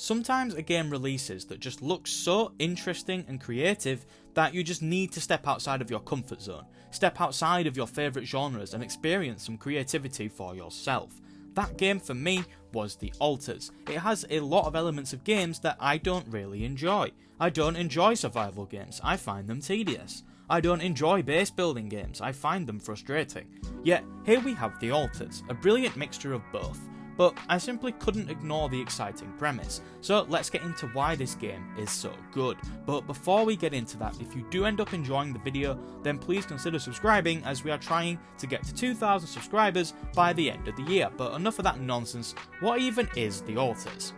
Sometimes a game releases that just looks so interesting and creative that you just need to step outside of your comfort zone, step outside of your favourite genres and experience some creativity for yourself. That game for me was the ALTERS. It has a lot of elements of games that I don't really enjoy. I don't enjoy survival games, I find them tedious. I don't enjoy base building games, I find them frustrating. Yet here we have the ALTERS, a brilliant mixture of both. But I simply couldn't ignore the exciting premise, so let's get into why this game is so good. But before we get into that, if you do end up enjoying the video, then please consider subscribing, as we are trying to get to 2,000 subscribers by the end of the year. But enough of that nonsense, what even is the ALTERS?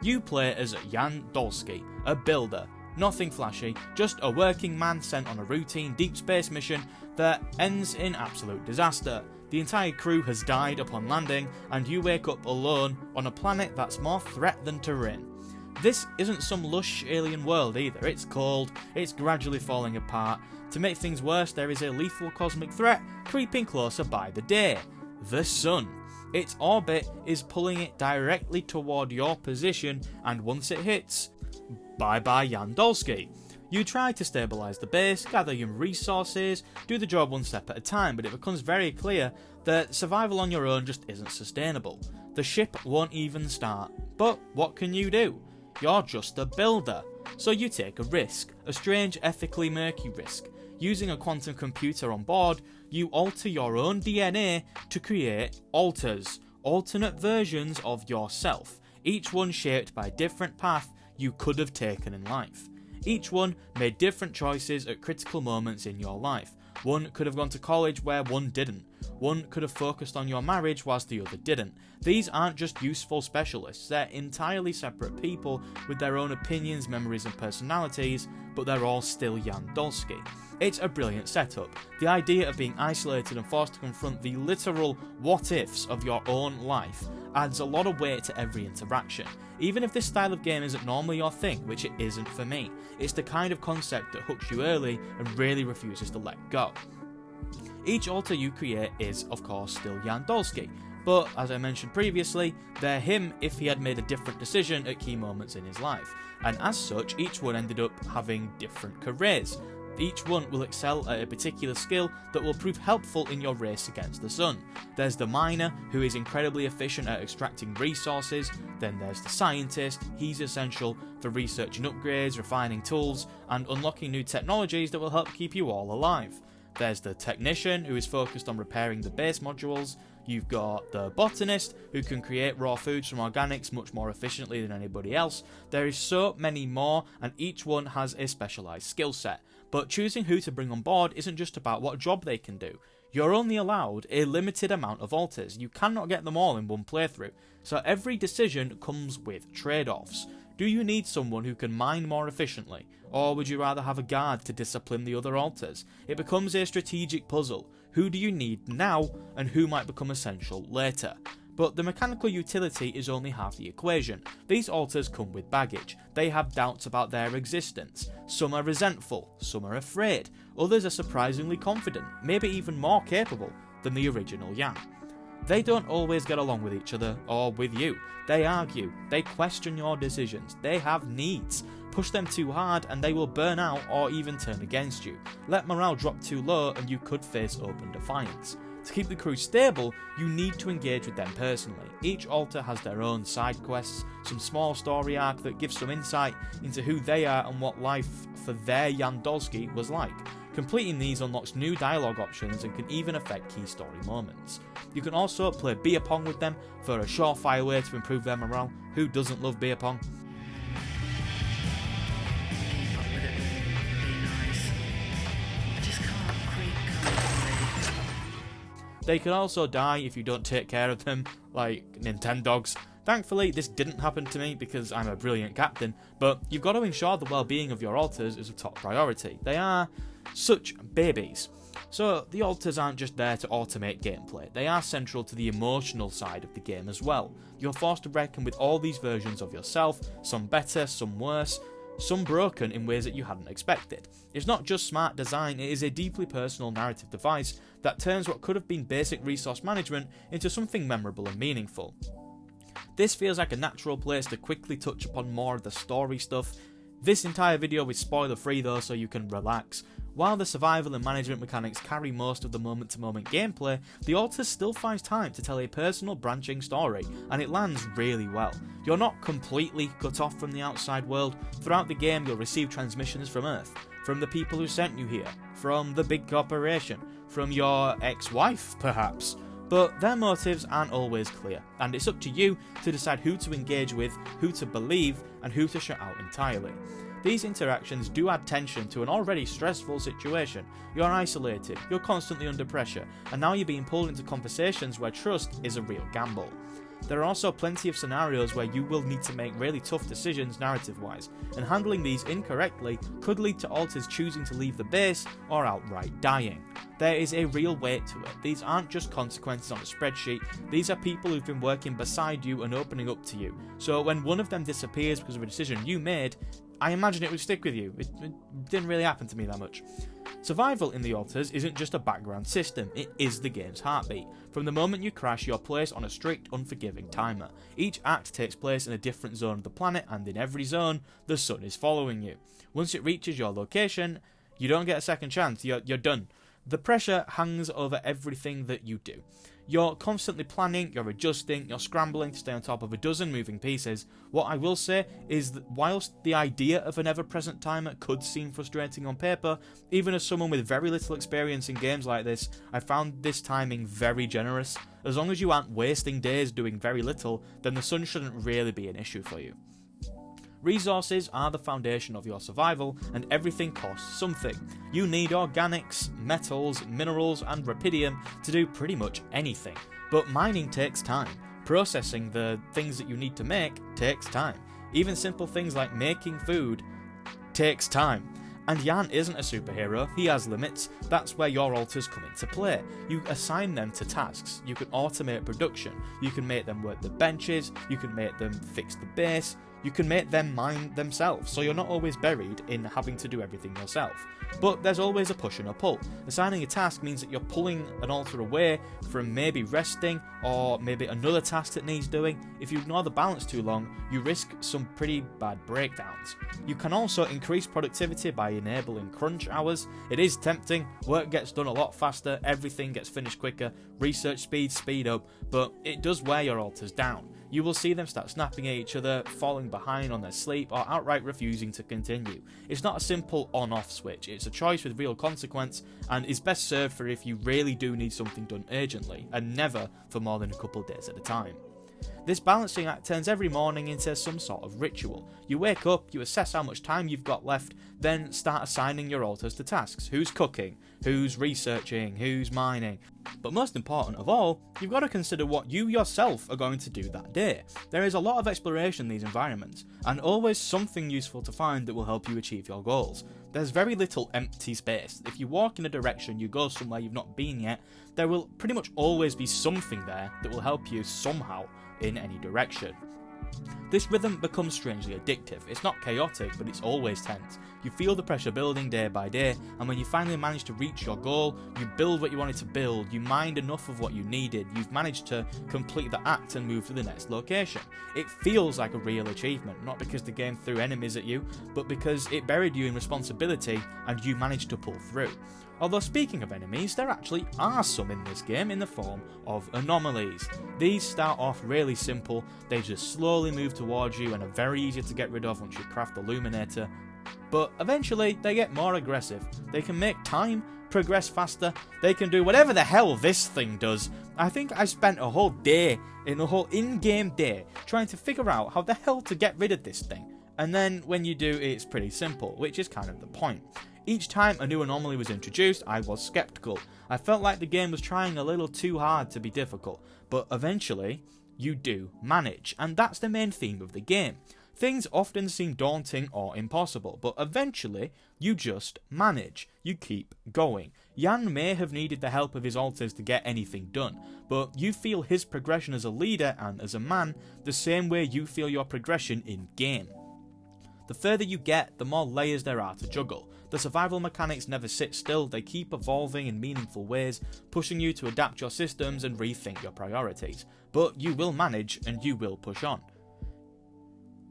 You play as Jan Dolsky, a builder. Nothing flashy, just a working man sent on a routine deep space mission that ends in absolute disaster. The entire crew has died upon landing, and you wake up alone on a planet that's more threat than terrain. This isn't some lush alien world either, it's cold, it's gradually falling apart. To make things worse, there is a lethal cosmic threat creeping closer by the day. The sun. Its orbit is pulling it directly toward your position, and once it hits, bye bye Jan Dolsky. You try to stabilise the base, gather your resources, do the job one step at a time, but it becomes very clear that survival on your own just isn't sustainable. The ship won't even start. But what can you do? You're just a builder. So you take a risk, a strange ethically murky risk. Using a quantum computer on board, you alter your own DNA to create ALTERS, alternate versions of yourself, each one shaped by a different path you could have taken in life. Each one made different choices at critical moments in your life. One could have gone to college where one didn't. One could have focused on your marriage whilst the other didn't. These aren't just useful specialists, they're entirely separate people with their own opinions, memories and personalities, but they're all still Jan Dolsky. It's a brilliant setup. The idea of being isolated and forced to confront the literal what-ifs of your own life adds a lot of weight to every interaction. Even if this style of game isn't normally your thing, which it isn't for me, it's the kind of concept that hooks you early and really refuses to let go. Each alter you create is, of course, still Jan Dolsky, but as I mentioned previously, they're him if he had made a different decision at key moments in his life, and as such, each one ended up having different careers. Each one will excel at a particular skill that will prove helpful in your race against the sun. There's the miner, who is incredibly efficient at extracting resources. Then there's the scientist, he's essential for researching upgrades, refining tools, and unlocking new technologies that will help keep you all alive. There's the technician, who is focused on repairing the base modules. You've got the botanist, who can create raw foods from organics much more efficiently than anybody else. There is so many more, and each one has a specialised skill set. But choosing who to bring on board isn't just about what job they can do. You're only allowed a limited amount of alters. You cannot get them all in one playthrough. So every decision comes with trade-offs. Do you need someone who can mine more efficiently? Or would you rather have a guard to discipline the other alters? It becomes a strategic puzzle. Who do you need now, and who might become essential later? But the mechanical utility is only half the equation. These alters come with baggage. They have doubts about their existence. Some are resentful, some are afraid, others are surprisingly confident, maybe even more capable than the original Jan. They don't always get along with each other or with you. They argue, they question your decisions, they have needs. Push them too hard and they will burn out or even turn against you. Let morale drop too low and you could face open defiance. To keep the crew stable, you need to engage with them personally. Each alter has their own side quests, some small story arc that gives some insight into who they are and what life for their Jan Dolsky was like. Completing these unlocks new dialogue options and can even affect key story moments. You can also play beer pong with them for a surefire way to improve their morale. Who doesn't love beer pong? They can also die if you don't take care of them, like Nintendogs. Thankfully, this didn't happen to me because I'm a brilliant captain, but you've got to ensure the well-being of your alters is a top priority. They are such babies. So the alters aren't just there to automate gameplay, they are central to the emotional side of the game as well. You're forced to reckon with all these versions of yourself, some better, some worse, some broken in ways that you hadn't expected. It's not just smart design, it is a deeply personal narrative device that turns what could have been basic resource management into something memorable and meaningful. This feels like a natural place to quickly touch upon more of the story stuff. This entire video is spoiler free though, so you can relax. While the survival and management mechanics carry most of the moment-to-moment gameplay, the Alters still finds time to tell a personal branching story, and it lands really well. You're not completely cut off from the outside world. Throughout the game you'll receive transmissions from Earth, from the people who sent you here, from the big corporation, from your ex-wife perhaps. But their motives aren't always clear, and it's up to you to decide who to engage with, who to believe, and who to shut out entirely. These interactions do add tension to an already stressful situation. You're isolated, you're constantly under pressure, and now you're being pulled into conversations where trust is a real gamble. There are also plenty of scenarios where you will need to make really tough decisions narrative-wise, and handling these incorrectly could lead to Alters choosing to leave the base or outright dying. There is a real weight to it. These aren't just consequences on a spreadsheet, these are people who've been working beside you and opening up to you. So when one of them disappears because of a decision you made, I imagine it would stick with you. It didn't really happen to me that much. Survival in the Alters isn't just a background system, it is the game's heartbeat. From the moment you crash, you're placed on a strict, unforgiving timer. Each act takes place in a different zone of the planet, and in every zone, the sun is following you. Once it reaches your location, you don't get a second chance, you're done. The pressure hangs over everything that you do. You're constantly planning, you're adjusting, you're scrambling to stay on top of a dozen moving pieces. What I will say is that whilst the idea of an ever-present timer could seem frustrating on paper, even as someone with very little experience in games like this, I found this timing very generous. As long as you aren't wasting days doing very little, then the sun shouldn't really be an issue for you. Resources are the foundation of your survival, and everything costs something. You need organics, metals, minerals, and rapidium to do pretty much anything. But mining takes time. Processing the things that you need to make takes time. Even simple things like making food takes time. And Jan isn't a superhero, he has limits. That's where your Alters come into play. You assign them to tasks, you can automate production, you can make them work the benches, you can make them fix the base, you can make them mine themselves, so you're not always buried in having to do everything yourself. But there's always a push and a pull. Assigning a task means that you're pulling an Alter away from maybe resting, or maybe another task that needs doing. If you ignore the balance too long, you risk some pretty bad breakdowns. You can also increase productivity by enabling crunch hours. It is tempting, work gets done a lot faster, everything gets finished quicker, research speed up, but it does wear your Alters down. You will see them start snapping at each other, falling behind on their sleep, or outright refusing to continue. It's not a simple on-off switch, it's a choice with real consequence, and is best served for if you really do need something done urgently, and never for more than a couple of days at a time. This balancing act turns every morning into some sort of ritual. You wake up, you assess how much time you've got left, then start assigning your Alters to tasks. Who's cooking? Who's researching? Who's mining? But most important of all, you've got to consider what you yourself are going to do that day. There is a lot of exploration in these environments, and always something useful to find that will help you achieve your goals. There's very little empty space. If you walk in a direction, you go somewhere you've not been yet, there will pretty much always be something there that will help you somehow in any direction. This rhythm becomes strangely addictive. It's not chaotic, but it's always tense. You feel the pressure building day by day, and when you finally manage to reach your goal, you build what you wanted to build, you mined enough of what you needed, you've managed to complete the act and move to the next location. It feels like a real achievement, not because the game threw enemies at you, but because it buried you in responsibility and you managed to pull through. Although speaking of enemies, there actually are some in this game in the form of anomalies. These start off really simple, they just slowly move towards you and are very easy to get rid of once you craft the Luminator. But eventually they get more aggressive. They can make time progress faster, they can do whatever the hell this thing does. I think I spent a whole day, a whole in-game day, trying to figure out how the hell to get rid of this thing. And then when you do, it's pretty simple, which is kind of the point. Each time a new anomaly was introduced, I was skeptical. I felt like the game was trying a little too hard to be difficult, but eventually, you do manage, and that's the main theme of the game. Things often seem daunting or impossible, but eventually, you just manage. You keep going. Jan may have needed the help of his Alters to get anything done, but you feel his progression as a leader and as a man the same way you feel your progression in-game. The further you get, the more layers there are to juggle. The survival mechanics never sit still, they keep evolving in meaningful ways, pushing you to adapt your systems and rethink your priorities. But you will manage and you will push on.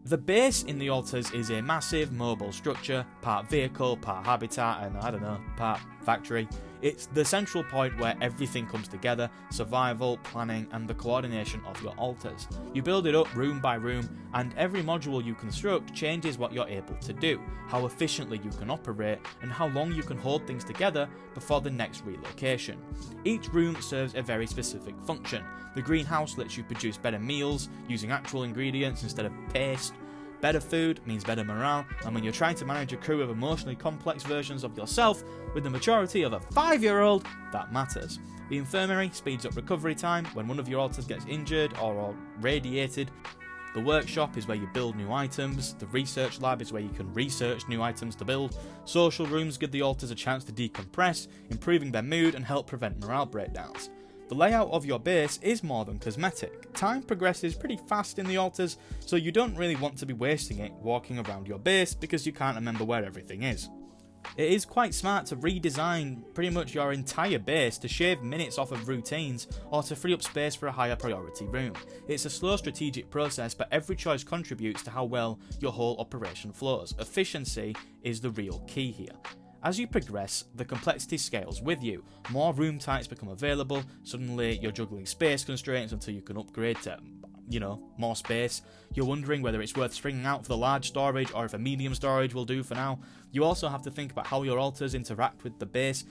The base in the Alters is a massive mobile structure, part vehicle, part habitat, and I don't know, part factory. It's the central point where everything comes together: survival, planning, and the coordination of your alters. You build it up room by room, and every module you construct changes what you're able to do, how efficiently you can operate, and how long you can hold things together before the next relocation. Each room serves a very specific function. The greenhouse lets you produce better meals using actual ingredients instead of paste. Better food means better morale, and when you're trying to manage a crew of emotionally complex versions of yourself with the maturity of a 5-year-old, that matters. The infirmary speeds up recovery time when one of your alters gets injured or radiated. The workshop is where you build new items. The research lab is where you can research new items to build. Social rooms give the alters a chance to decompress, improving their mood and help prevent morale breakdowns. The layout of your base is more than cosmetic. Time progresses pretty fast in the alters, so you don't really want to be wasting it walking around your base because you can't remember where everything is. It is quite smart to redesign pretty much your entire base to shave minutes off of routines or to free up space for a higher priority room. It's a slow strategic process, but every choice contributes to how well your whole operation flows. Efficiency is the real key here. As you progress, the complexity scales with you. More room types become available. Suddenly you're juggling space constraints until you can upgrade to, more space. You're wondering whether it's worth stringing out for the large storage or if a medium storage will do for now. You also have to think about how your alters interact with the base.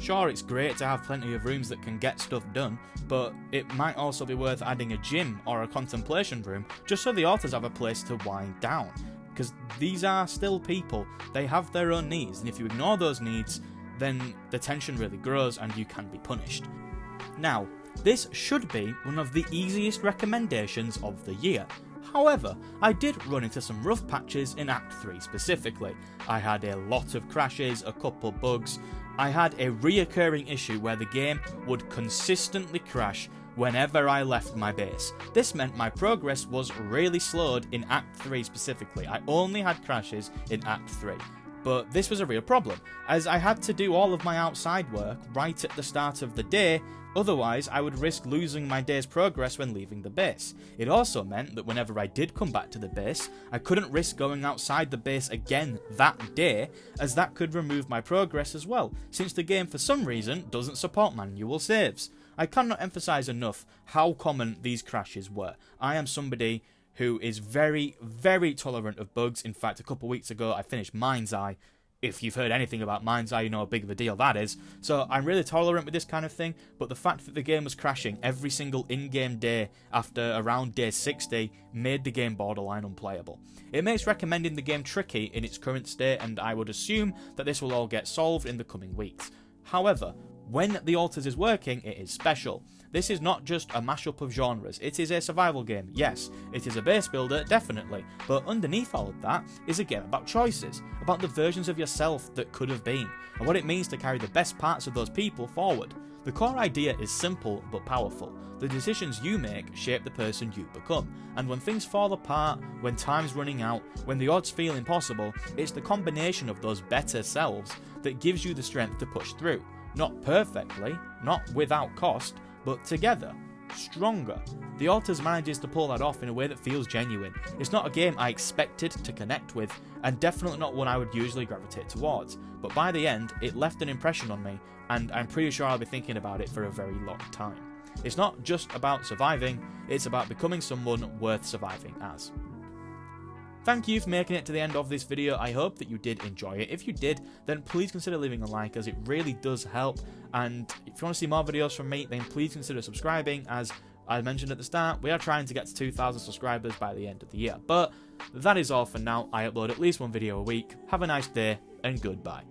Sure, it's great to have plenty of rooms that can get stuff done, but it might also be worth adding a gym or a contemplation room just so the alters have a place to wind down. Because these are still people, they have their own needs, and if you ignore those needs, then the tension really grows and you can be punished. Now, this should be one of the easiest recommendations of the year. However, I did run into some rough patches in Act 3 specifically. I had a lot of crashes, a couple bugs. I had a reoccurring issue where the game would consistently crash whenever I left my base. This meant my progress was really slowed in Act 3 specifically. I only had crashes in Act 3. But this was a real problem, as I had to do all of my outside work right at the start of the day, otherwise I would risk losing my day's progress when leaving the base. It also meant that whenever I did come back to the base, I couldn't risk going outside the base again that day, as that could remove my progress as well, since the game for some reason doesn't support manual saves. I cannot emphasize enough how common these crashes were. I am somebody who is very, very tolerant of bugs. In fact, a couple weeks ago I finished Mind's Eye. If you've heard anything about Mind's Eye, you know how big of a deal that is. So I'm really tolerant with this kind of thing, but the fact that the game was crashing every single in-game day after around day 60 made the game borderline unplayable. It makes recommending the game tricky in its current state, and I would assume that this will all get solved in the coming weeks. However, when the Alters is working, it is special. This is not just a mashup of genres, it is a survival game, yes. It is a base builder, definitely, but underneath all of that is a game about choices, about the versions of yourself that could have been, and what it means to carry the best parts of those people forward. The core idea is simple but powerful. The decisions you make shape the person you become, and when things fall apart, when time's running out, when the odds feel impossible, it's the combination of those better selves that gives you the strength to push through. Not perfectly, not without cost, but together, stronger. The Alters manages to pull that off in a way that feels genuine. It's not a game I expected to connect with, and definitely not one I would usually gravitate towards, but by the end, it left an impression on me, and I'm pretty sure I'll be thinking about it for a very long time. It's not just about surviving, it's about becoming someone worth surviving as. Thank you for making it to the end of this video. I hope that you did enjoy it. If you did, then please consider leaving a like, as it really does help. And if you want to see more videos from me, then please consider subscribing. As I mentioned at the start, we are trying to get to 2,000 subscribers by the end of the year. But that is all for now. I upload at least one video a week. Have a nice day, and goodbye.